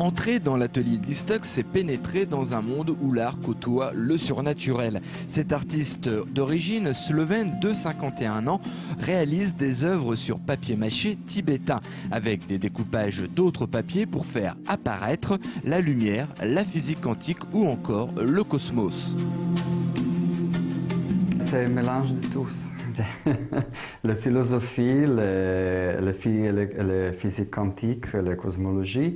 Entrer dans l'atelier d'Eastock, c'est pénétrer dans un monde où l'art côtoie le surnaturel. Cet artiste d'origine slovène de 51 ans réalise des œuvres sur papier mâché tibétain, avec des découpages d'autres papiers pour faire apparaître la lumière, la physique quantique ou encore le cosmos. C'est un mélange de tous. La philosophie, la physique quantique, la cosmologie.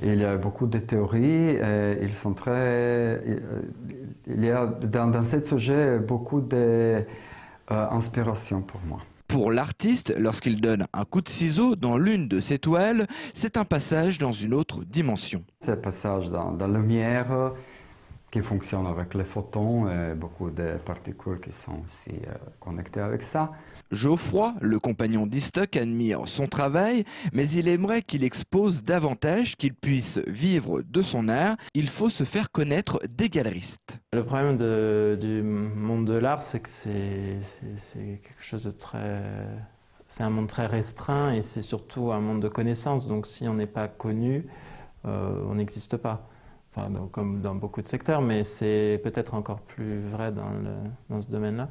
Il y a beaucoup de théories. Ils sont il y a dans ce sujet beaucoup d'inspiration pour moi. Pour l'artiste, lorsqu'il donne un coup de ciseau dans l'une de ses toiles, c'est un passage dans une autre dimension. C'est un passage dans la lumière qui fonctionne avec les photons et beaucoup de particules qui sont aussi connectées avec ça. Geoffroy, le compagnon d'Eastock, admire son travail, mais il aimerait qu'il expose davantage, qu'il puisse vivre de son art. Il faut se faire connaître des galeristes. Le problème du monde de l'art, c'est que c'est quelque chose de très... C'est un monde très restreint et c'est surtout un monde de connaissances. Donc si on n'est pas connu, on n'existe pas. Enfin, comme dans beaucoup de secteurs, mais c'est peut-être encore plus vrai dans ce domaine-là.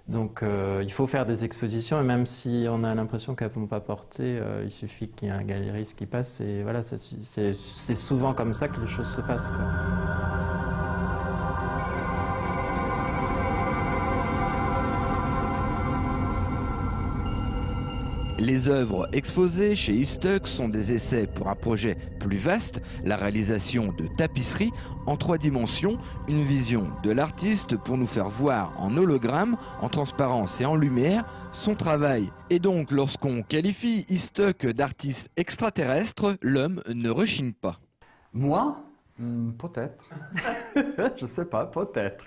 Donc il faut faire des expositions, et même si on a l'impression qu'elles ne vont pas porter, il suffit qu'il y ait un galeriste qui passe, et voilà, c'est souvent comme ça que les choses se passent, quoi. Les œuvres exposées chez Eastock sont des essais pour un projet plus vaste, la réalisation de tapisseries en 3 dimensions, une vision de l'artiste pour nous faire voir en hologramme, en transparence et en lumière son travail. Et donc, lorsqu'on qualifie Eastock d'artiste extraterrestre, l'homme ne rechigne pas. Moi, peut-être. Je ne sais pas, peut-être.